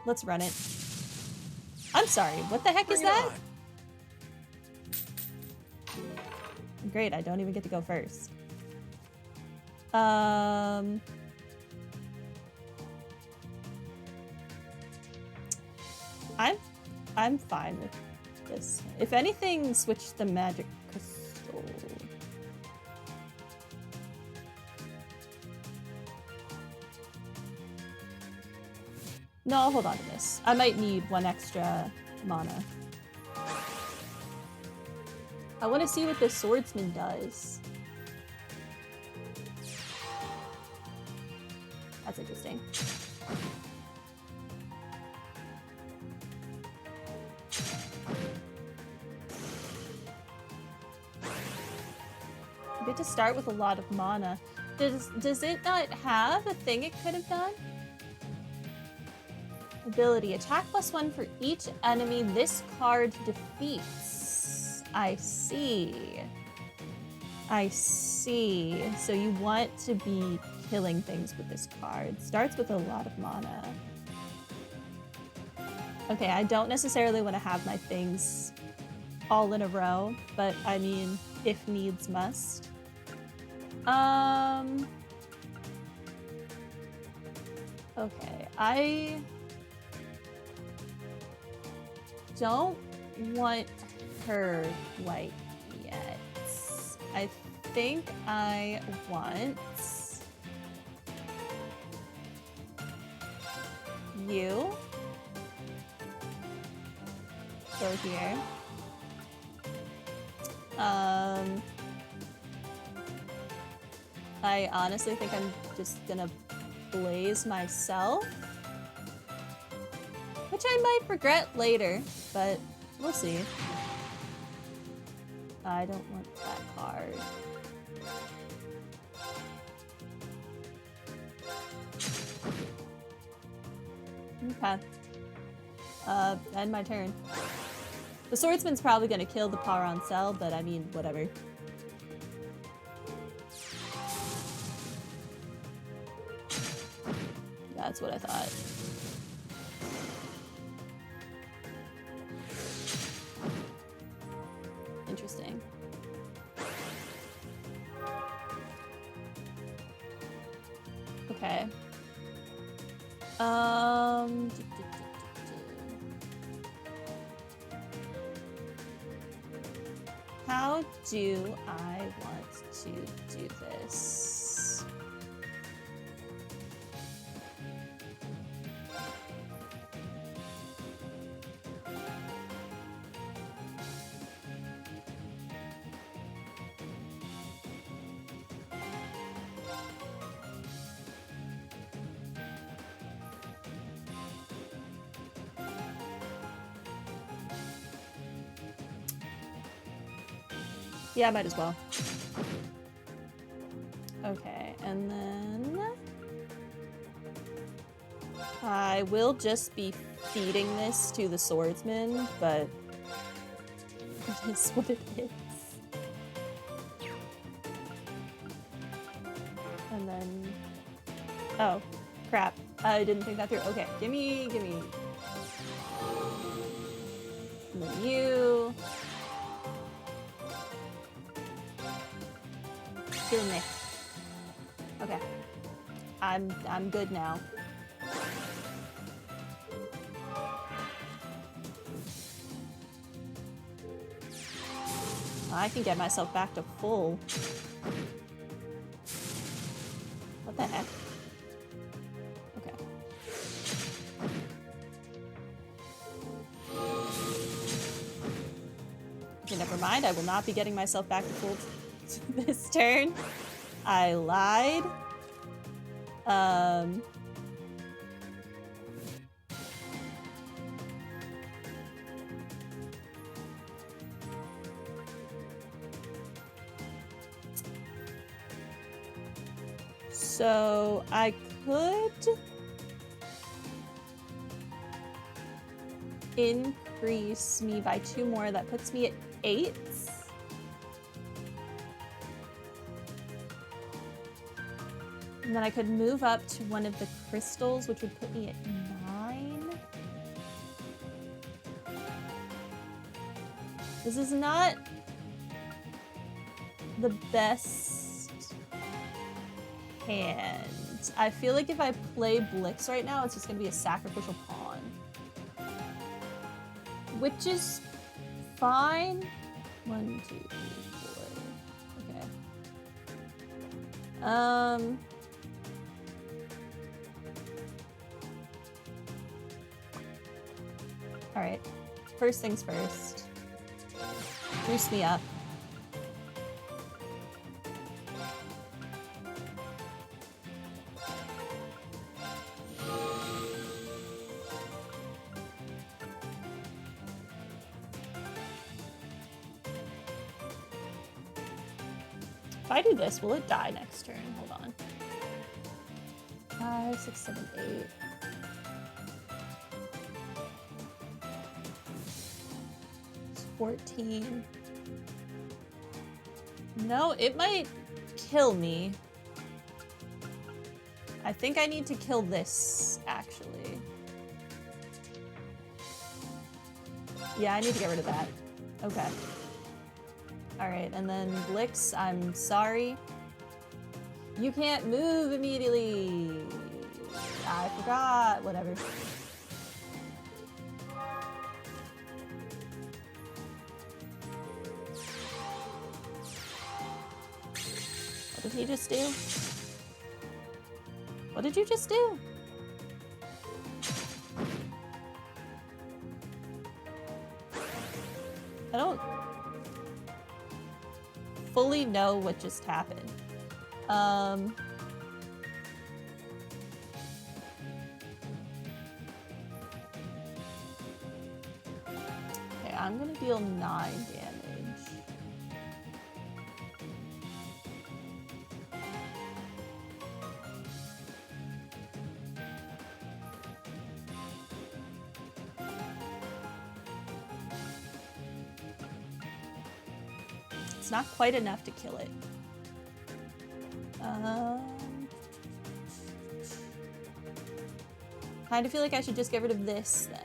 Let's run it. I'm sorry, what the heck is that? Great, I don't even get to go first. I'm fine with this. If anything, switch the magic crystal. No, I'll hold on to this. I might need 1 extra mana. I want to see what this swordsman does. That's interesting. Good to start with a lot of mana. Does it not have a thing it could have done? Ability, attack +1 for each enemy this card defeats. I see. I see. So you want to be killing things with this card. Starts with a lot of mana. Okay, I don't necessarily want to have my things all in a row, but I mean, if needs must. Okay, I don't want her white yet. I think I want you. Go here. I honestly think I'm just gonna blaze myself, which I might regret later, but we'll see. I don't want that card. Okay. End my turn. The swordsman's probably gonna kill the Parancel, but I mean, whatever. That's what I thought. Interesting. Okay. How do I want to do this? Yeah, I might as well. Okay, and then I will just be feeding this to the swordsman, but it is what it is. And then, oh, crap. I didn't think that through. Okay, gimme. And then you. Kill me. Okay. I'm good now. I can get myself back to full. What the heck? Okay. Okay, never mind. I will not be getting myself back to full this turn. I lied. So I could increase me by 2 more. That puts me at 8. And then I could move up to one of the crystals, which would put me at 9. This is not the best hand. I feel like if I play Blix right now, it's just gonna be a sacrificial pawn. Which is fine. 1, 2, 3, 4. Okay. Alright. First things first. Boost me up. If I do this, will it die next turn? Hold on. 5, 6, 7, 8. It's 14. No, it might kill me. I think I need to kill this, actually. Yeah, I need to get rid of that. Okay. Alright, and then Blix, I'm sorry. You can't move immediately. I forgot. Whatever. What did he just do? What did you just do? I don't fully know what just happened. Okay, I'm gonna deal 9 damage. It's not quite enough to kill it. Kind of feel like I should just get rid of this then.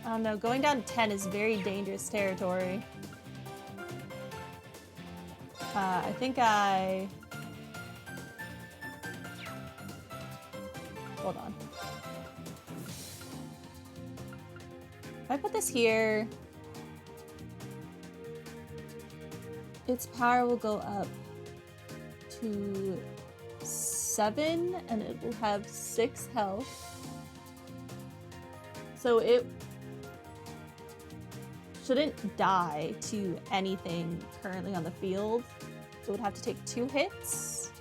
I don't know, going down 10 is very dangerous territory. I think I... Hold on. If I put this here, its power will go up to 7 and it will have 6 health. So it shouldn't die to anything currently on the field. It would have to take 2 hits.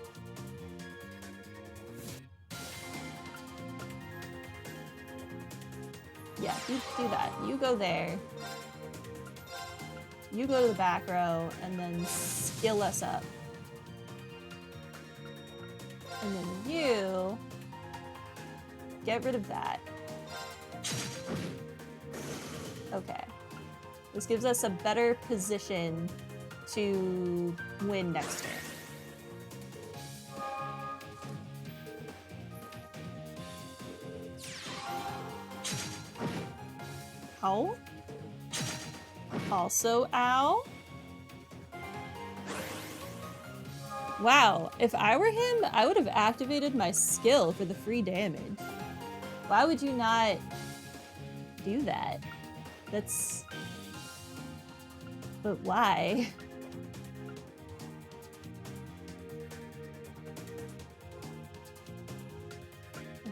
Yeah, you do that. You go there. You go to the back row and then skill us up. And then you get rid of that. Okay. This gives us a better position to win next turn. Ow. Also, ow. Wow, if I were him, I would have activated my skill for the free damage. Why would you not do that? That's... But why?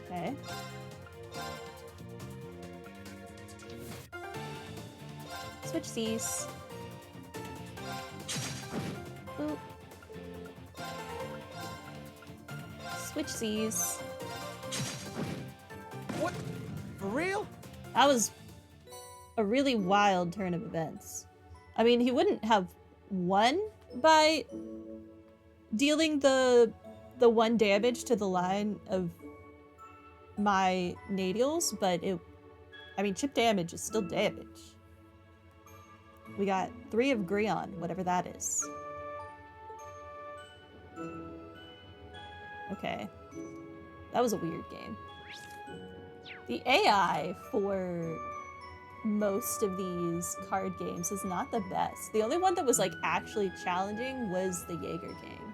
Okay. Switch these. Boop. Switch these. What? For real? That was a really wild turn of events. I mean, he wouldn't have won by dealing the 1 damage to the line of my nadials, but I mean, chip damage is still damage. We got 3 of Grion, whatever that is. Okay. That was a weird game. The AI for most of these card games is not the best. The only one that was like actually challenging was the Jaeger game.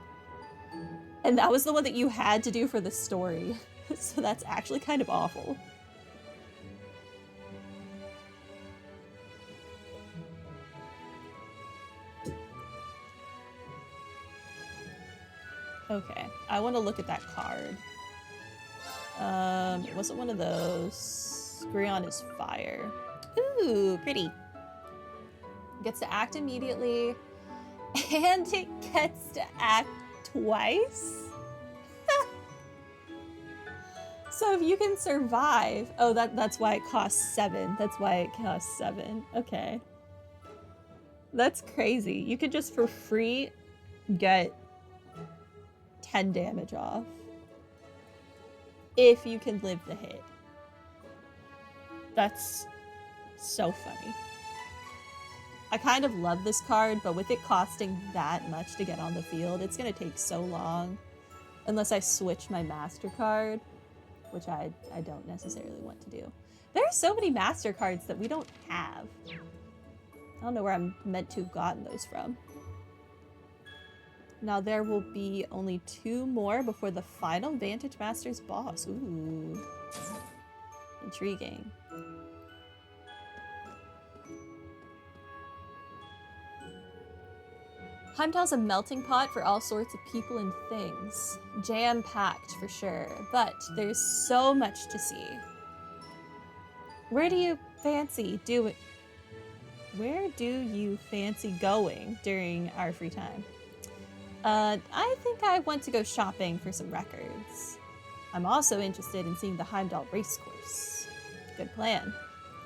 And that was the one that you had to do for the story. So that's actually kind of awful. Okay, I want to look at that card. It wasn't one of those. Grion is fire. Ooh, pretty. Gets to act immediately, and it gets to act twice. So if you can survive, oh, that's why it costs 7. That's why it costs 7. Okay, that's crazy. You could just for free get 10 damage off if you can live the hit. That's so funny. I kind of love this card, but with it costing that much to get on the field, it's gonna take so long. Unless I switch my master card, which I don't necessarily want to do. There are so many master cards that we don't have. I don't know where I'm meant to have gotten those from. Now there will be only 2 more before the final Vantage Masters boss. Ooh. Intriguing. Heimdall's a melting pot for all sorts of people and things. Jam-packed for sure, but there's so much to see. Where do you fancy going during our free time? I think I want to go shopping for some records. I'm also interested in seeing the Heimdall racecourse. Good plan.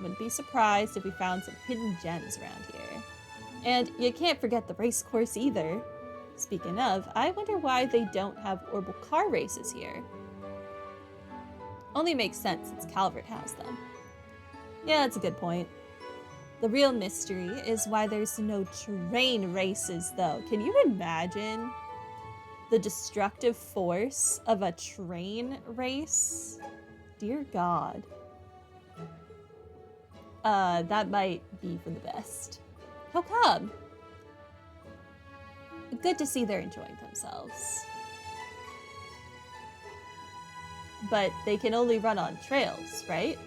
Wouldn't be surprised if we found some hidden gems around here. And you can't forget the racecourse either. Speaking of, I wonder why they don't have Orbital car races here. Only makes sense since Calvert has them. Yeah, that's a good point. The real mystery is why there's no train races, though. Can you imagine the destructive force of a train race? Dear God. That might be for the best. How come? Good to see they're enjoying themselves. But they can only run on trails, right?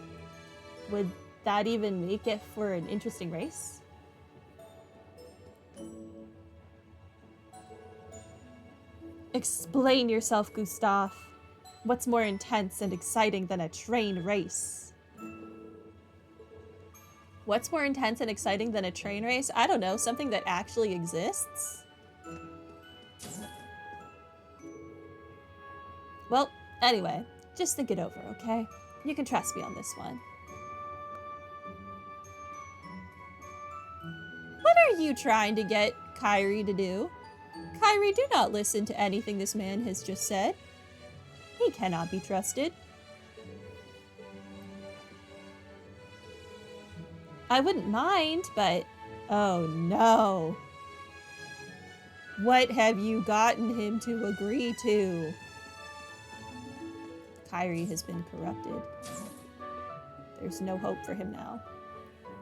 Would that even make it for an interesting race? Explain yourself, Gustav. What's more intense and exciting than a train race? What's more intense and exciting than a train race? I don't know, something that actually exists? Well, anyway, just think it over, okay? You can trust me on this one. What are you trying to get Kyrie to do? Kyrie, do not listen to anything this man has just said. He cannot be trusted. I wouldn't mind, but oh no. What have you gotten him to agree to? Kyrie has been corrupted. There's no hope for him now.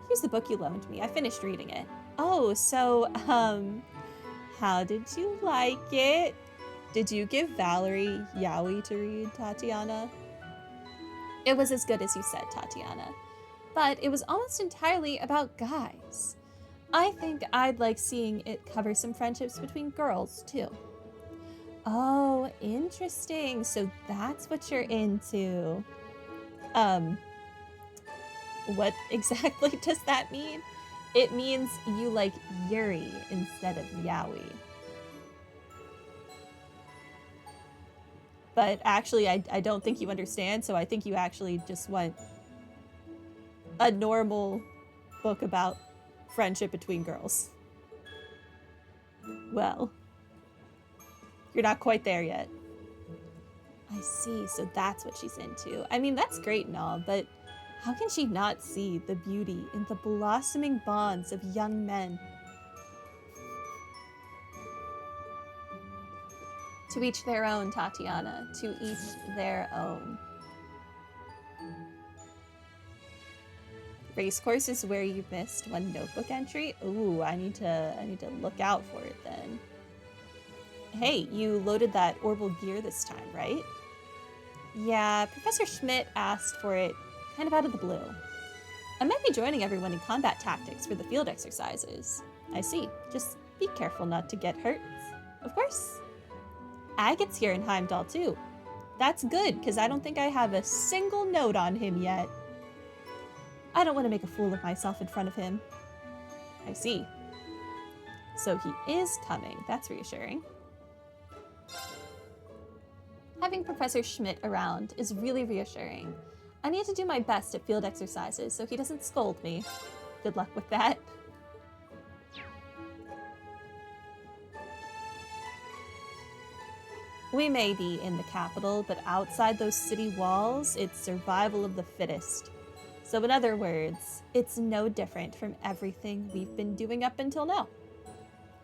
Here's the book you loaned me. I finished reading it. Oh, so, how did you like it? Did you give Valerie Yaoi to read, Tatiana? It was as good as you said, Tatiana. But it was almost entirely about guys. I think I'd like seeing it cover some friendships between girls, too. Oh, interesting. So that's what you're into. What exactly does that mean? It means you like Yuri instead of Yaoi. But actually, I don't think you understand, so I think you actually just want a normal book about friendship between girls. Well, you're not quite there yet. I see, so that's what she's into. I mean, that's great and all, but How can she not see the beauty in the blossoming bonds of young men? To each their own, Tatiana. To each their own. Racecourse is where you missed one notebook entry. Ooh, I need to look out for it then. Hey, you loaded that orbital gear this time, right? Yeah, Professor Schmidt asked for it kind of out of the blue. I might be joining everyone in combat tactics for the field exercises. I see. Just be careful not to get hurt. Of course. Agate's here in Heimdall too. That's good, because I don't think I have a single note on him yet. I don't want to make a fool of myself in front of him. I see. So he is coming. That's reassuring. Having Professor Schmidt around is really reassuring. I need to do my best at field exercises so he doesn't scold me. Good luck with that. We may be in the capital, but outside those city walls, it's survival of the fittest. So in other words, it's no different from everything we've been doing up until now.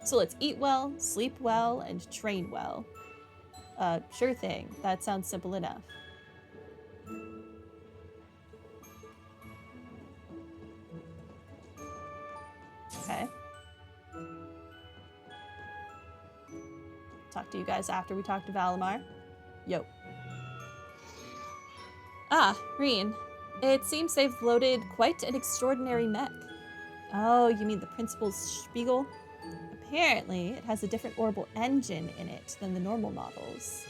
So let's eat well, sleep well, and train well. Sure thing. That sounds simple enough. Okay. Talk to you guys after we talk to Valimar. Yo. Ah, Reen. It seems they've loaded quite an extraordinary mech. Oh, you mean the Principal's Spiegel? Apparently, it has a different orbital engine in it than the normal models.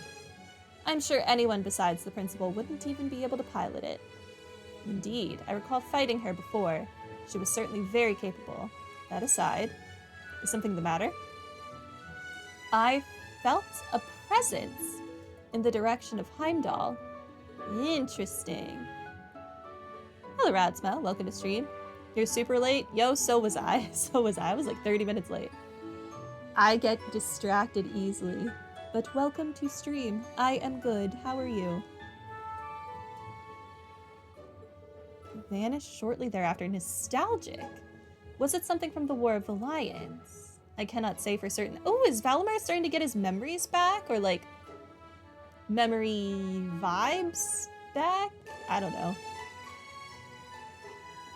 I'm sure anyone besides the Principal wouldn't even be able to pilot it. Indeed, I recall fighting her before. She was certainly very capable. That aside, is something the matter? I felt a presence in the direction of Heimdall. Interesting. Hello, Radsma. Welcome to stream. You're super late? Yo, so was I. So was I. I was like 30 minutes late. I get distracted easily. But welcome to stream. I am good. How are you? Vanished shortly thereafter. Nostalgic. Was it something from the War of the Lions? I cannot say for certain. Oh, is Valimar starting to get his memories back? Or like memory vibes back? I don't know.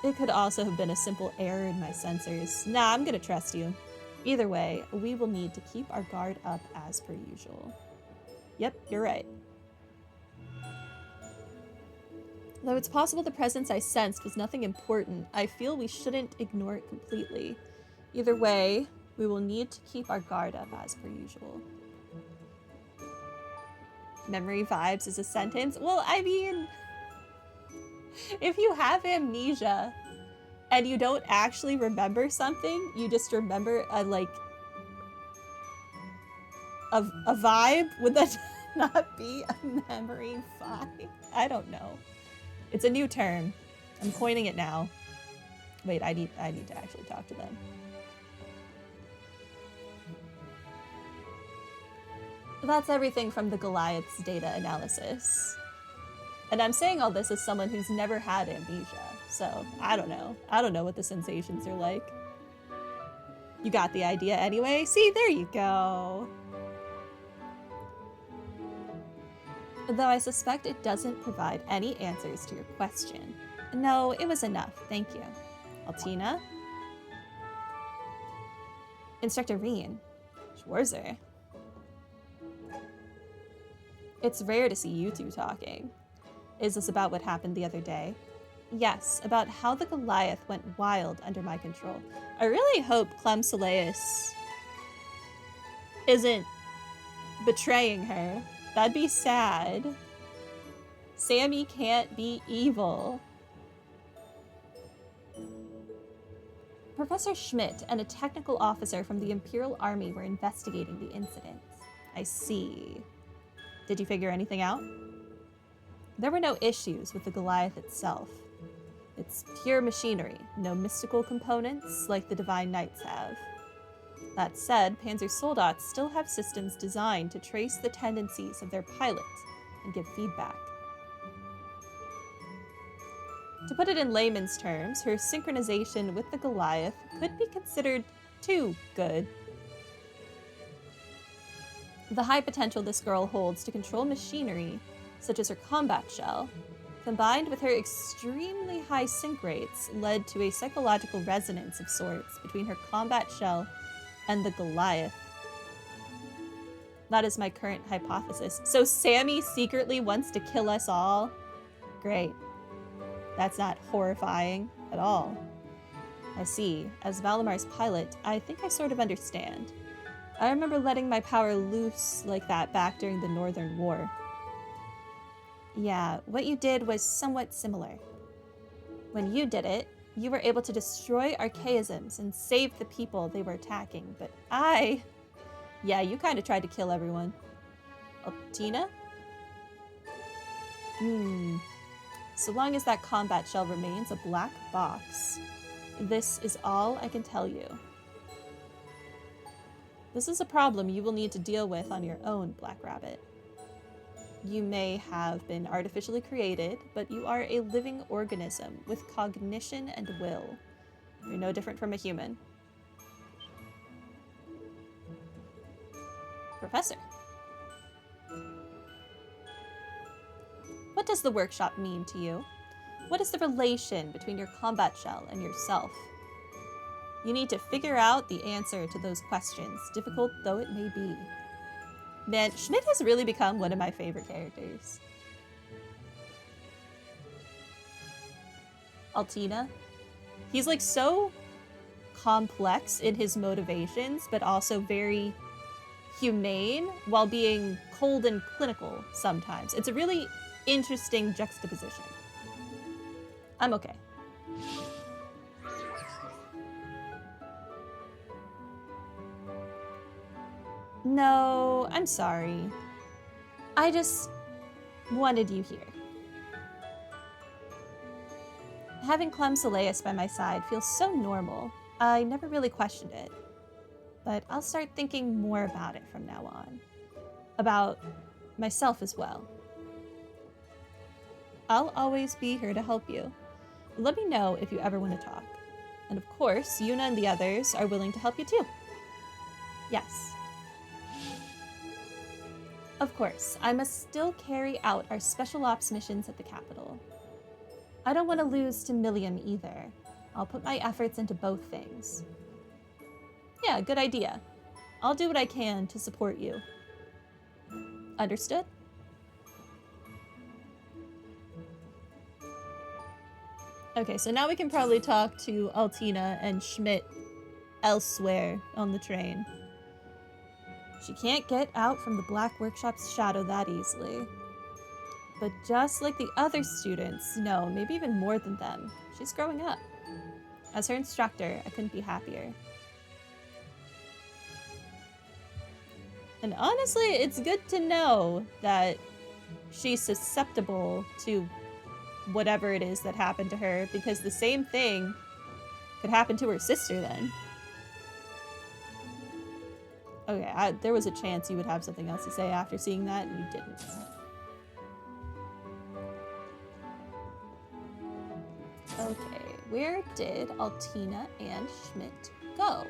It could also have been a simple error in my sensors. Nah, I'm gonna trust you. Either way, we will need to keep our guard up as per usual. Yep, you're right. Though it's possible the presence I sensed was nothing important, I feel we shouldn't ignore it completely. Either way, we will need to keep our guard up as per usual. Memory vibes is a sentence? Well, I mean, if you have amnesia and you don't actually remember something, you just remember a vibe, would that not be a memory vibe? I don't know. It's a new term. I'm coining it now. Wait, I need to actually talk to them. That's everything from the Goliath's data analysis. And I'm saying all this as someone who's never had amnesia, so I don't know. I don't know what the sensations are like. You got the idea anyway? See, there you go. Though I suspect it doesn't provide any answers to your question. No, it was enough, thank you. Altina? Instructor Reen. Schwarzer. It's rare to see you two talking. Is this about what happened the other day? Yes, about how the Goliath went wild under my control. I really hope Clem Soleus isn't betraying her. That'd be sad. Sammy can't be evil. Professor Schmidt and a technical officer from the Imperial Army were investigating the incident. I see. Did you figure anything out? There were no issues with the Goliath itself. It's pure machinery, no mystical components like the Divine Knights have. That said, Panzer Soldats still have systems designed to trace the tendencies of their pilot and give feedback. To put it in layman's terms, her synchronization with the Goliath could be considered too good. The high potential this girl holds to control machinery, such as her combat shell, combined with her extremely high sync rates, led to a psychological resonance of sorts between her combat shell and the Goliath. That is my current hypothesis. So Sammy secretly wants to kill us all? Great. That's not horrifying at all. I see. As Valamar's pilot, I think I sort of understand. I remember letting my power loose like that back during the Northern War. Yeah, what you did was somewhat similar. When you did it, you were able to destroy archaisms and save the people they were attacking, but yeah, you kind of tried to kill everyone. Altina? So long as that combat shell remains a black box, this is all I can tell you. This is a problem you will need to deal with on your own, Black Rabbit. You may have been artificially created, but you are a living organism with cognition and will. You're no different from a human. Professor. What does the workshop mean to you? What is the relation between your combat shell and yourself? You need to figure out the answer to those questions, difficult though it may be. Man, Schmidt has really become one of my favorite characters. Altina. He's like so complex in his motivations, but also very humane while being cold and clinical sometimes. It's a really interesting juxtaposition. I'm okay. No, I'm sorry. I just wanted you here. Having Clem Soleus by my side feels so normal. I never really questioned it. But I'll start thinking more about it from now on. About myself as well. I'll always be here to help you. Let me know if you ever want to talk. And of course, Yuna and the others are willing to help you too. Yes. Of course, I must still carry out our special ops missions at the capital. I don't want to lose to Millium either. I'll put my efforts into both things. Yeah, good idea. I'll do what I can to support you. Understood? Okay, so now we can probably talk to Altina and Schmidt elsewhere on the train. She can't get out from the Black Workshop's shadow that easily. But just like the other students, no, maybe even more than them, she's growing up. As her instructor, I couldn't be happier. And honestly, it's good to know that she's susceptible to whatever it is that happened to her, because the same thing could happen to her sister then. Okay, there was a chance you would have something else to say after seeing that, and you didn't. Okay, where did Altina and Schmidt go?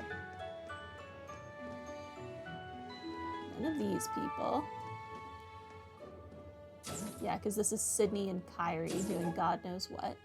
None of these people. Yeah, because this is Sydney and Kyrie doing God knows what.